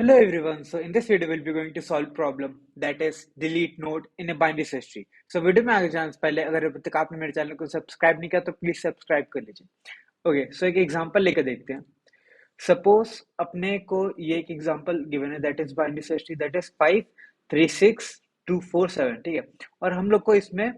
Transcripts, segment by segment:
Hello everyone. So in this video we'll be going to solve problem that is delete node in a binary search tree. So video में आगे जाने से पहले अगर अभी तक आपने मेरे चैनल को सब्सक्राइब नहीं किया तो प्लीज सब्सक्राइब कर लीजिए। ओके, सो एक एग्जांपल लेकर देखते हैं। सपोज अपने को ये एक एग्जांपल गिवन है that is binary search tree that is 5 3 6 2 4 7, ठीक है। और हम लोग को इसमें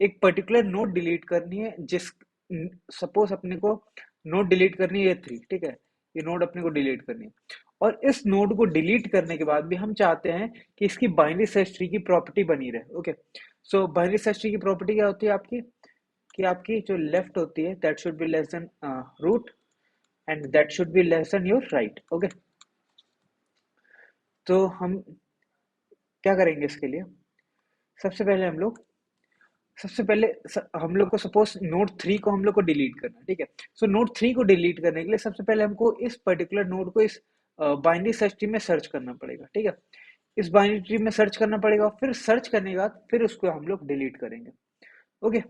एक पर्टिकुलर नोड डिलीट करनी है जिस सपोज अपने को नोड डिलीट करनी है ये 3, ठीक है। ये नोड अपने को डिलीट करनी है और इस नोड को डिलीट करने के बाद भी हम चाहते हैं कि इसकी बाइनरी सर्च ट्री की प्रॉपर्टी बनी रहे। ओके, सो बाइनरी सर्च ट्री की प्रॉपर्टी क्या होती है आपकी कि आपकी जो लेफ्ट होती है that should be less than root and that should be less than your right. Okay, तो हम क्या करेंगे इसके लिए? सबसे पहले हम लोग को सपोज नोड 3 को हम लोग को डिलीट करना है, ठीक है। सो नोड 3 को डिलीट करने के लिए सबसे पहले हमको इस पर्टिकुलर नोड को इस बाइनरी सर्च ट्री में सर्च करना पड़ेगा, ठीक है। इस बाइनरी ट्री में सर्च करना पड़ेगा, फिर सर्च करने के बाद फिर उसको हम लोग डिलीट करेंगे। ओके,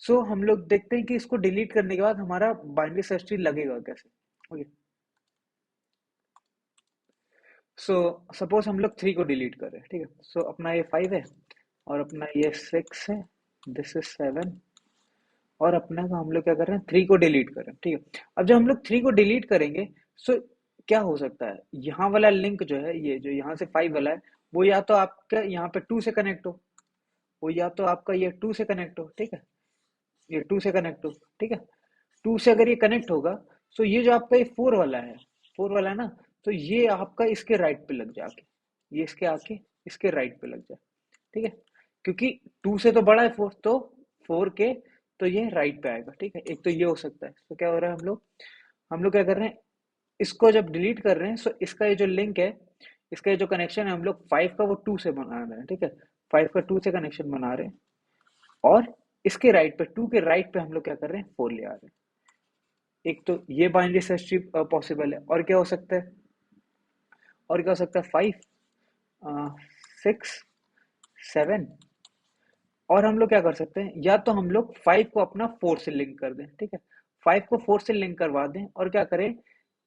सो हम लोग देखते हैं कि इसको डिलीट करने के बाद हमारा बाइनरी सर्च ट्री लगेगा कैसे। ओके, सो सपोज हम लोग 3 को डिलीट कर रहे हैं, ठीक है। सो अपना ये 5 है और अपना ये 6 है, दिस इज 7 और अपना का हम लोग क्या कर रहे हैं 3 को डिलीट कर रहे हैं, ठीक है। अब जब हम लोग 3 को डिलीट करेंगे सो क्या हो सकता है, यहाँ वाला लिंक जो है ये जो यहाँ से 5 वाला है वो या तो आपका यहाँ पे 2 से कनेक्ट हो, वो या तो आपका ये 2 से कनेक्ट हो, ठीक है। ये 2 से कनेक्ट हो, ठीक है। 2 से अगर ये कनेक्ट होगा तो ये जो आपका ये 4 वाला है, 4 वाला है ना, तो ये आपका इसके राइट पे लग जाके ये इसके आके इसके राइट पे लग जाए, ठीक है। क्योंकि 2 से तो बड़ा है 4, तो 4 के तो ये राइट पे आएगा, ठीक है। एक तो ये हो सकता है। तो क्या हो रहा है हम लोग क्या कर रहे हैं, इसको जब डिलीट कर रहे हैं सो इसका ये जो लिंक है, इसका ये जो कनेक्शन है हम लोग 5 का वो 2 से बना रहे हैं, ठीक है। 5 का 2 से कनेक्शन बना रहे हैं और इसके राइट पे 2 के राइट पे हम लोग क्या कर रहे हैं 4 ले आ रहे हैं। एक तो ये बाइनरी सर्च ट्री पॉसिबल है, और क्या हो सकता है, और क्या हो सकता है 5 6 7। और हम लोग क्या कर सकते हैं, या तो हम लोग 5 को अपना 4 से लिंक कर दें, ठीक है। 5 को 4 से लिंक करवा दें और क्या करें,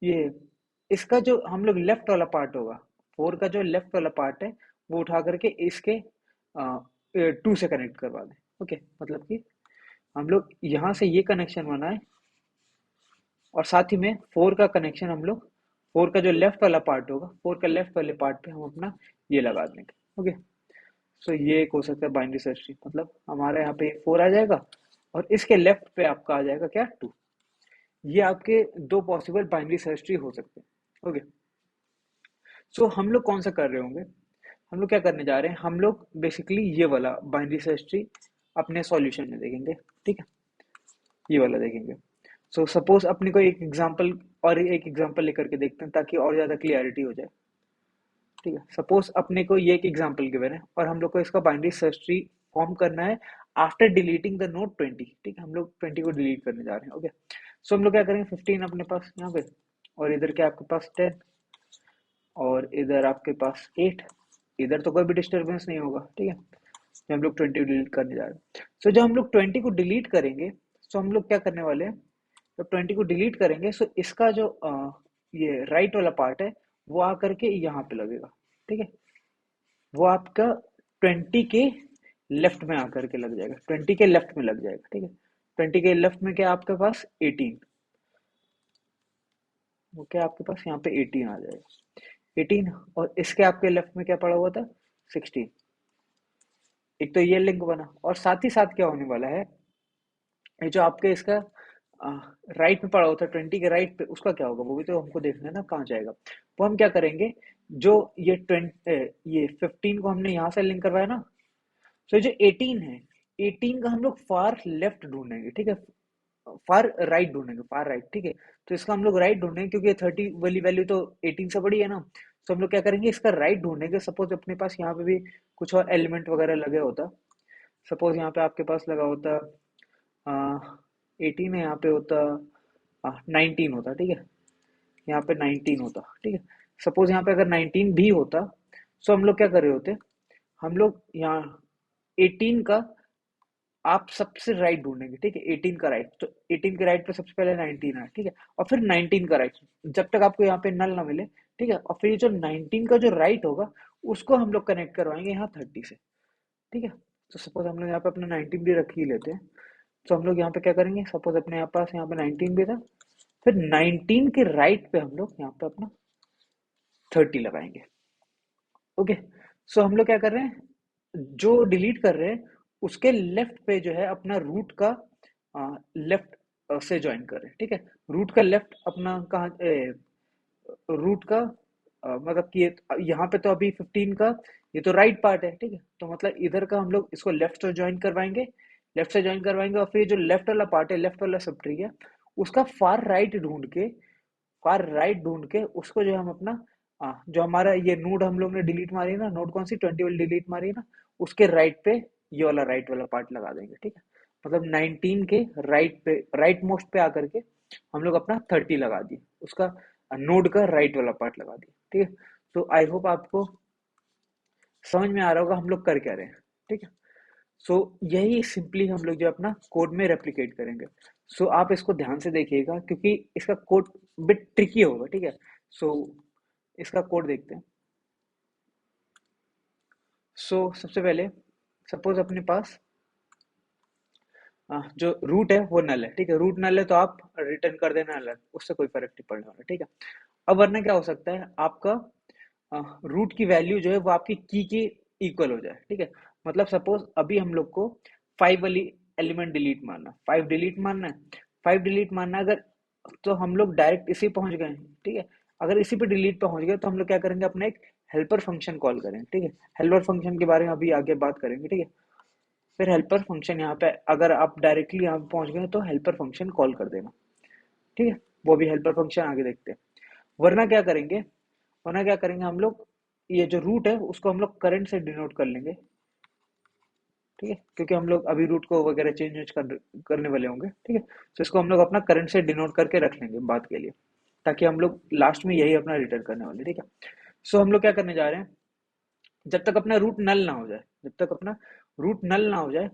ये इसका जो हम लोग लेफ्ट वाला पार्ट होगा, 4 का जो लेफ्ट वाला पार्ट है वो उठा करके इसके 2 से कनेक्ट करवा दें। ओके, मतलब कि हम लोग यहाँ से ये कनेक्शन बनाए और साथ ही में 4 का कनेक्शन हम लोग 4 का जो लेफ्ट वाला पार्ट होगा 4 का लेफ्ट वाले पार्ट पे हम अपना ये लगा देंगे। ओके, सो ये एक हो सकता है बाइनरी सर्च ट्री, मतलब हमारे यहाँ पे 4 आ जाएगा और इसके लेफ्ट पे आपका आ जाएगा क्या 2। ये आपके दो पॉसिबल बाइनरी सर्च ट्री हो सकते हैं। ओके, सो हम लोग कौन सा कर रहे होंगे, हम लोग क्या करने जा रहे हैं, हम लोग बेसिकली ये वाला बाइनरी सर्च ट्री अपने सॉल्यूशन में देखेंगे, ठीक है। ये वाला देखेंगे। सो सपोज अपने को एक एग्जांपल लेकर के देखते हैं ताकि और ज्यादा क्लियरिटी हो जाए, ठीक है। सपोज अपने को ये एक एग्जांपल गिवन है और हम लोग को इसका बाइनरी सर्च ट्री फॉर्म करना है आफ्टर डिलीटिंग द नोड 20, ठीक है। हम लोग 20 को डिलीट करने जा रहे हैं। ओके, सो हम लोग क्या करेंगे 15 अपने पास यहाँ पे और इधर क्या आपके पास 10 और इधर आपके पास 8। इधर तो कोई भी डिस्टर्बेंस नहीं होगा, ठीक है। तो हम लोग 20 डिलीट करने जा रहे हैं। सो जब हम लोग 20 को डिलीट करेंगे सो हम लोग क्या करने वाले हैं, जब 20 को डिलीट करेंगे सो इसका जो ये राइट वाला पार्ट है वो आकर के यहाँ पे लगेगा, ठीक है। वो आपका 20 के लेफ्ट में आकर के लग जाएगा, 20 के लेफ्ट में लग जाएगा, ठीक है। 20 के लेफ्ट में क्या आपके पास 18, वो क्या आपके पास यहाँ पे 18 आ जाएगा 18। और इसके आपके लेफ्ट में क्या पड़ा हुआ था 16। एक तो ये लिंक बना और साथ ही साथ क्या होने वाला है, ये जो आपके इसका राइट में पड़ा होता है 20 के राइट पे उसका क्या होगा वो भी तो हमको देखना है ना कहाँ जाएगा। वो हम क्या करेंगे, जो ये 15 को हमने यहाँ से लिंक करवाया ना, तो जो 18 है 18 का हम लोग फार लेफ्ट ढूंढेंगे, ठीक है। फार राइट ढूंढेंगे, फार राइट, ठीक है। तो इसका हम लोग राइट ढूंढेंगे क्योंकि 30 वाली वैल्यू तो 18 से बड़ी है ना। तो हम लोग क्या करेंगे इसका राइट ढूंढेंगे। सपोज अपने पास यहाँ पे भी कुछ और एलिमेंट वगैरह लगे होता, सपोज यहाँ पे आपके पास लगा होता 18 है, यहाँ पे होता 19 होता, ठीक है। यहाँ पे 19 होता, ठीक है। सपोज यहाँ पे अगर 19 भी होता तो हम लोग क्या कर रहे होते, हम लोग यहाँ 18 का आप सबसे राइट ढूंढेंगे, ठीक है। 18 का राइट, तो 18 के राइट पे सबसे पहले 19 है, ठीक है। और फिर 19 का राइट, जब तक आपको यहाँ पे नल ना मिले ठीक है। और फिर ये जो 19 का जो राइट होगा उसको हम लोग कनेक्ट करवाएंगे यहाँ 30 से, ठीक है। तो सपोज हम लोग यहाँ पे अपना 19 भी रख ही लेते हैं। तो हम लोग यहाँ पे क्या करेंगे, सपोज अपने यहाँ पास यहाँ पे 19 भी था, फिर 19 के राइट पे हम लोग यहाँ पे अपना 30 लगाएंगे। ओके। सो हम लोग क्या कर रहे हैं, जो डिलीट कर रहे हैं उसके लेफ्ट पे जो है अपना रूट का लेफ्ट से ज्वाइन कर रहे हैं, ठीक है। रूट का लेफ्ट अपना कहाँ, रूट का मतलब कि यहाँ पे तो अभी 15 का ये तो राइट पार्ट है, ठीक है। तो मतलब इधर का हम लोग इसको लेफ्ट से ज्वाइन करवाएंगे, लेफ्ट से ज्वाइन करवाएंगे, और फिर जो लेफ्ट वाला पार्ट है, लेफ्ट वाला सब ट्री है, उसका फार राइट ढूंढ के उसको जो हम अपना जो हमारा ये नोड हम लोग ने डिलीट मारी है ना, नोड कौन सी 20 वाली डिलीट मारी है ना, उसके राइट पे ये वाला राइट वाला पार्ट लगा देंगे, ठीक है। मतलब 19 के राइट पे, राइट मोस्ट पे आकर के हम लोग अपना 30 लगा दिए, उसका नोड का राइट वाला पार्ट लगा दिए, ठीक है। तो आई होप आपको समझ में आ रहा होगा हम लोग कर क्या रहे हैं, ठीक है। सो यही सिंपली हम लोग जो अपना कोड में रेप्लिकेट करेंगे। सो आप इसको ध्यान से देखिएगा क्योंकि इसका कोड बिट ट्रिकी होगा, ठीक है। सो इसका कोड देखते हैं। सबसे पहले सपोज अपने पास जो रूट है वो नल है, ठीक है। रूट नल है तो आप रिटर्न कर देना नल, उससे कोई फर्क नहीं पड़ने वाला, ठीक है। अब वरना क्या हो सकता है, आपका रूट की वैल्यू जो है वो आपकी की के इक्वल हो जाए, ठीक है। मतलब सपोज अभी हम लोग को 5 वाली एलिमेंट डिलीट मारना, 5 डिलीट मारना है, 5 डिलीट मारना है अगर, तो हम लोग डायरेक्ट इसी पहुंच गए, ठीक है। अगर इसी पे डिलीट पहुंच गए तो हम लोग क्या करेंगे, अपना एक हेल्पर फंक्शन कॉल करें, ठीक है। हेल्पर फंक्शन के बारे में अभी आगे बात करेंगे, ठीक है। फिर हेल्पर फंक्शन यहाँ पे अगर आप डायरेक्टली यहाँ पे पहुंच गए तो हेल्पर फंक्शन कॉल कर देना, ठीक है। वो भी हेल्पर फंक्शन आगे देखते हैं। वरना क्या करेंगे, वरना क्या करेंगे हम लोग, ये जो रूट है उसको हम लोग करंट से डिनोट कर लेंगे, ठीक है। क्योंकि हम लोग अभी रूट को वगैरह चेंज करने वाले होंगे, ठीक है। तो इसको हम लोग अपना करंट से डिनोट करके रख लेंगे बात के लिए, ताकि हम लोग लास्ट में यही अपना रिटर्न करने वाले, ठीक है। हम लोग क्या करने जा रहे हैं, जब तक अपना रूट नल ना हो जाए, जब तक अपना रूट नल ना हो जाए,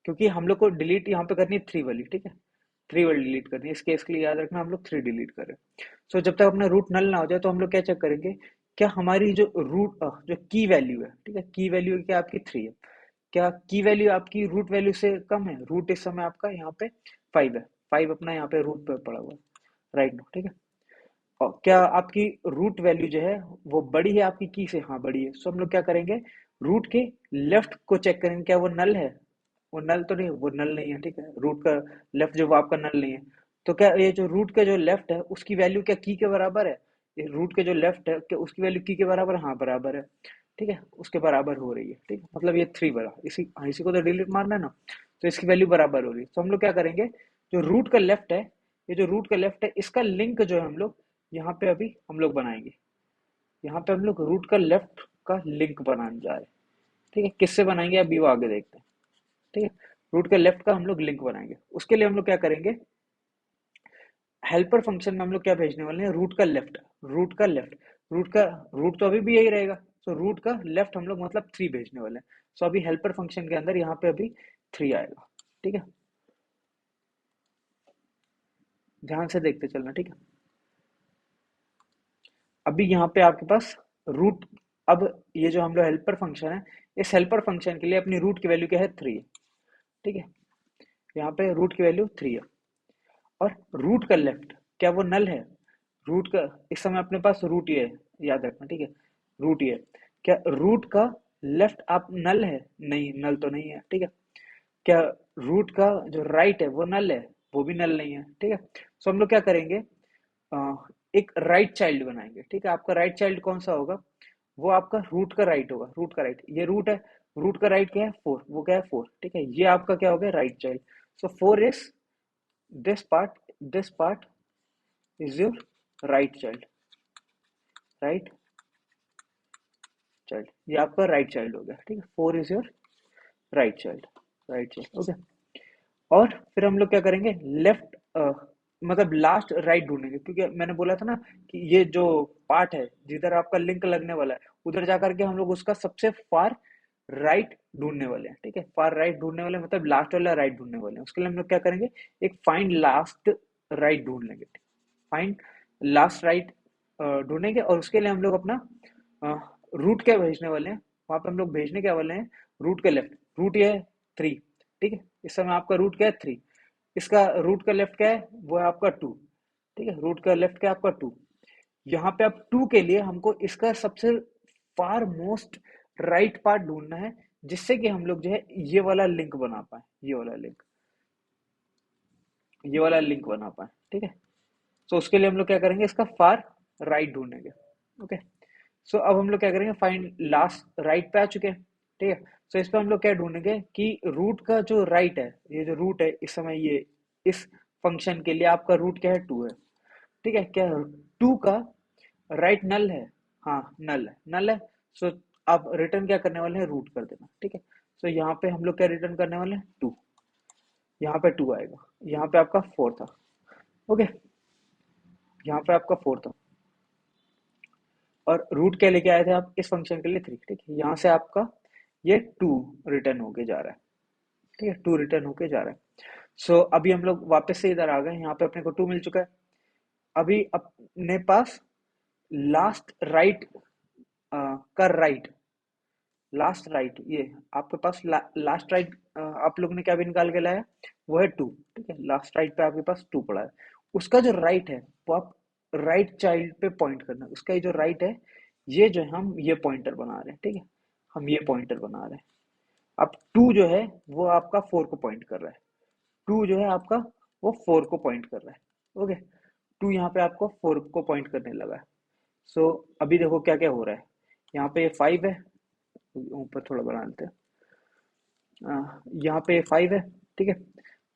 क्योंकि हम लोग को डिलीट यहाँ पे करनी है 3 वाली, ठीक है। 3 वाली डिलीट करनी है, इस केस के लिए याद रखना हम लोग 3 डिलीट कर रहे हैं। जब तक अपना रूट नल ना हो जाए तो हम लोग क्या चेक करेंगे, क्या हमारी जो रूट जो की वैल्यू है, ठीक है, की वैल्यू क्या आपकी 3 है, क्या की वैल्यू आपकी रूट वैल्यू से कम है। रूट इस समय आपका यहाँ पे 5 है, 5 अपना यहाँ पे रूट पे पड़ा हुआ है, राइट नो, ठीक है। और क्या आपकी रूट वैल्यू जो है वो बड़ी है आपकी की से, हाँ बड़ी है। हम लोग क्या करेंगे, रूट के लेफ्ट को चेक करेंगे, क्या वो नल है, वो नल तो नहीं, वो नल नहीं है, ठीक है। रूट का लेफ्ट जो वो आपका नल नहीं है, तो क्या ये जो रूट का जो लेफ्ट है उसकी वैल्यू क्या की के बराबर है, ये रूट के जो लेफ्ट है क्या उसकी वैल्यू की के बराबर है? हाँ बराबर है, ठीक है, उसके बराबर हो रही है, ठीक है। मतलब ये 3 बरा, इसी को तो डिलीट मारना है ना, तो इसकी वैल्यू बराबर हो रही है। तो हम लोग क्या करेंगे, जो रूट का लेफ्ट है, ये जो रूट का लेफ्ट है इसका लिंक जो है हम लोग यहाँ पे अभी हम लोग बनाएंगे, यहाँ पे हम लोग रूट का लेफ्ट का लिंक बनाने जा रहे हैं, ठीक है। किससे बनाएंगे अभी वो आगे देखते हैं, ठीक है। रूट के लेफ्ट का हम लोग लिंक बनाएंगे, उसके लिए हम लोग क्या करेंगे, हेल्पर फंक्शन में हम लोग क्या भेजने वाले हैं, रूट का लेफ्ट, रूट का लेफ्ट, रूट का, रूट तो अभी भी यही रहेगा। रूट का लेफ्ट हम लोग मतलब 3 भेजने वाले हैं। अभी हेल्पर फंक्शन के अंदर यहाँ पे अभी 3 आएगा, ठीक है। ध्यान से देखते चलना, ठीक है। अभी यहाँ पे आपके पास रूट, अब ये जो हम लोग हेल्पर फंक्शन है, इस हेल्पर फंक्शन के लिए अपनी रूट की वैल्यू क्या है, 3 है, ठीक है। यहाँ पे रूट की वैल्यू 3 है, और रूट का लेफ्ट क्या वो नल है, रूट का इस समय अपने पास रूट ही है, याद रखना, ठीक है। रूट ही है, क्या रूट का लेफ्ट आप नल है, नहीं नल तो नहीं है, ठीक है। क्या रूट का जो राइट है वो नल है, वो भी नल नहीं है, ठीक है। हम लोग क्या करेंगे, एक राइट चाइल्ड बनाएंगे, ठीक है। आपका राइट चाइल्ड कौन सा होगा, वो आपका रूट का राइट होगा, रूट का राइट, ये रूट है, रूट का राइट क्या है 4, वो क्या है 4, ठीक है। ये आपका क्या हो गया right child. 4 is this part, this part is your right child, right child, ये आपका राइट चाइल्ड हो गया, ठीक है। 4 is your right child, right child, okay. और फिर हम लोग क्या करेंगे, लेफ्ट मतलब लास्ट राइट ढूंढेंगे, क्योंकि मैंने बोला था ना कि ये जो पार्ट है जिधर आपका लिंक लगने वाला है, उधर जाकर के हम लोग उसका सबसे फार राइट ढूंढने वाले हैं, ठीक है। फार राइट ढूंढने वाले मतलब लास्ट वाला राइट ढूंढने वाले हैं। उसके लिए हम लोग क्या करेंगे, एक फाइंड लास्ट राइट ढूंढ लेंगे, फाइंड लास्ट राइट ढूंढेंगे और उसके लिए हम लोग अपना रूट क्या भेजने वाले हैं, वहां पे हम लोग भेजने क्या वाले हैं, रूट के लेफ्ट। रूट ये है 3, ठीक है, इस समय आपका रूट क्या है 3, इसका रूट का लेफ्ट क्या है, वो है आपका 2, ठीक है, रूट का लेफ्ट क्या है आपका 2। यहाँ पे आप 2 के लिए हमको इसका सबसे फार मोस्ट राइट पार्ट ढूंढना है, जिससे कि हम लोग जो है ये वाला लिंक बना पाए, ये वाला लिंक बना पाए, ठीक है। सो उसके लिए हम लोग क्या करेंगे, इसका फार राइट ढूंढेंगे। ओके, सो अब हम लोग क्या करेंगे, फाइंड लास्ट राइट पे आ चुके हैं, ठीक है। सो इस पे हम लोग क्या ढूंढेंगे कि रूट का जो राइट है, ये जो रूट है इस समय, ये इस फंक्शन के लिए आपका रूट क्या है 2 है, ठीक है। क्या 2 का राइट नल है, हाँ नल है। सो आप रिटर्न क्या करने वाले हैं, रूट कर देना, ठीक है। सो यहाँ पे हम लोग क्या रिटर्न करने वाले हैं 2, यहाँ पे 2 आएगा, यहाँ पे आपका 4 था। ओके, यहाँ पे आपका 4 था और रूट क्या लेके आए थे आप इस फंक्शन के लिए 3, ठीक है। यहाँ से आपका ये 2 रिटर्न होके जा रहा है, ठीक है, 2 रिटर्न होके जा रहा है। सो अभी हम लोग वापस से इधर आ गए, यहाँ पे अपने को 2 मिल चुका है। अभी अपने पास लास्ट राइट का राइट, लास्ट राइट ये आपके पास लास्ट राइट आप लोग ने क्या भी निकाल के लाया, वो है 2, ठीक है। लास्ट राइट पे आपके पास 2 पड़ा है, उसका जो राइट है वो आप राइट चाइल्ड पे पॉइंट करना, उसका ये जो राइट है, ये जो है हम ये पॉइंटर बना रहे हैं, ठीक है, हम ये पॉइंटर बना रहे हैं। अब 2 जो है वो आपका 4 को पॉइंट कर रहा है, 2 जो है आपका वो 4 को पॉइंट कर रहा है। ओके, 2 यहाँ पे आपको 4 को पॉइंट करने लगा है। सो अभी देखो क्या क्या हो रहा है, यहाँ पे 5 है, ऊपर थोड़ा बढ़ा देते हैं, यहाँ पे 5 है, ठीक है,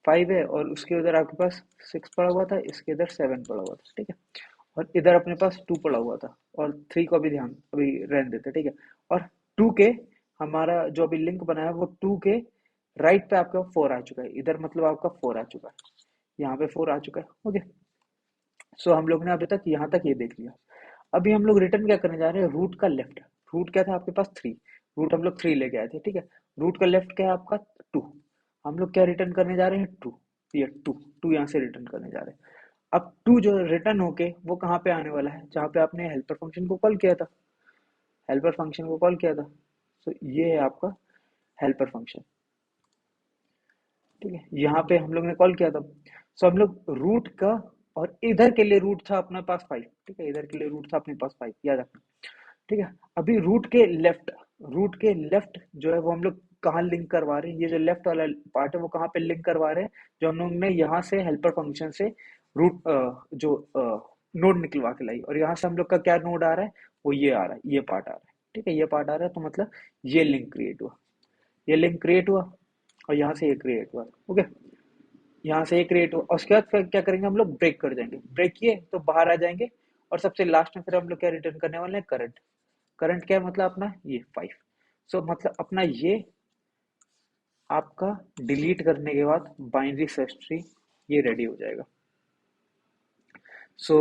5 है और उसके उधर आपके पास 6 पड़ा हुआ था, इसके इधर 7 पड़ा हुआ था, ठीक है, और इधर अपने पास 2 पड़ा हुआ था और 3 को अभी ध्यान अभी रहने देते, ठीक है। और 2 के हमारा जो अभी लिंक बना है वो 2 के राइट पे आपका 4 आ चुका है, इधर मतलब आपका 4 आ चुका है, यहाँ पे 4 आ चुका है। ओके, सो हम लोग ने अभी तक यहाँ तक ये देख लिया। अभी हम लोग रिटर्न क्या करने जा रहे हैं, रूट का लेफ्ट। रूट क्या था आपके पास 3, रूट हम लोग 3 लेके आए थे, ठीक है। रूट का लेफ्ट क्या है आपका 2, हम लोग क्या रिटर्न करने जा रहे हैं 2, ये 2 यहाँ से रिटर्न करने जा रहे हैं। अब 2 जो रिटर्न होके वो कहाँ पे आने वाला है, जहाँ पे आपने हेल्पर फंक्शन को कॉल किया था, हेल्पर फंक्शन को कॉल किया था। सो ये है आपका हेल्पर फंक्शन, ठीक है, यहाँ पे हम लोग ने कॉल किया था। सो हम लोग रूट का, और इधर के लिए रूट था अपने पास 5, ठीक है, इधर के लिए रूट था अपने पास 5, याद रखना, ठीक है। अभी रूट के लेफ्ट जो है वो हम लोग कहाँ लिंक करवा रहे हैं, ये जो लेफ्ट वाला पार्ट है वो कहाँ पे लिंक करवा रहे हैं, जो हम लोग ने यहाँ से हेल्पर फंक्शन से रूट जो नोड निकलवा के लाई, और यहाँ से हम लोग का क्या नोड आ रहा है, वो ये आ रहा है, ये पार्ट आ रहा है, ठीक है, ये पार्ट आ रहा है, तो मतलब ये लिंक क्रिएट हुआ, ये लिंक क्रिएट हुआ और यहाँ से ये क्रिएट हुआ। ओके, यहाँ से ये क्रिएट हुआ और उसके बाद फिर क्या करेंगे, हम लोग ब्रेक कर देंगे, ब्रेक किए तो बाहर आ जाएंगे और सबसे लास्ट में फिर हम लोग क्या रिटर्न करने वाले हैं, करंट। करंट क्या है, मतलब अपना ये 5। सो मतलब अपना ये आपका डिलीट करने के बाद बाइनरी सर्च ट्री ये रेडी हो जाएगा। सो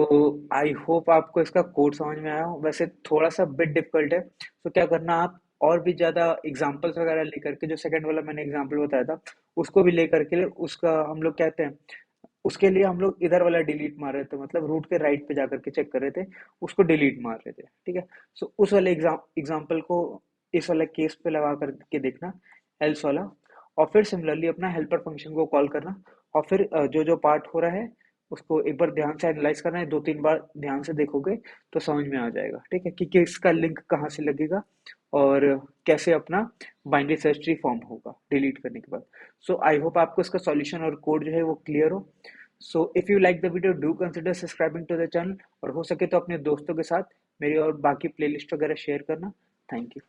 आई होप आपको इसका कोड समझ में आया हो, वैसे थोड़ा सा बिट डिफिकल्ट है, तो क्या करना आप और भी ज़्यादा एग्जांपल्स वगैरह लेकर के, जो सेकंड वाला मैंने एग्जांपल बताया था उसको भी लेकर के, उसका हम लोग कहते हैं, उसके लिए हम लोग इधर वाला डिलीट मार रहे थे, मतलब रूट के राइट पे जाकर के चेक कर रहे थे, उसको डिलीट मार रहे थे, ठीक है। सो उस वाले एग्जाम्पल को इस वाले केस पे लगा करके देखना, एल्स वाला, और फिर सिमिलरली अपना हेल्पर फंक्शन को कॉल करना, और फिर जो जो पार्ट हो रहा है उसको एक बार ध्यान से एनालाइज करना है, 2-3 बार ध्यान से देखोगे तो समझ में आ जाएगा, ठीक है, कि किसका लिंक कहाँ से लगेगा और कैसे अपना बाइनरी सर्च ट्री फॉर्म होगा डिलीट करने के बाद। सो आई होप आपको इसका सॉल्यूशन और कोड जो है वो क्लियर हो। So if you like the video do consider subscribing to the channel, और हो सके तो अपने दोस्तों के साथ मेरी और बाकी प्लेलिस्ट वगैरह शेयर करना। Thank you.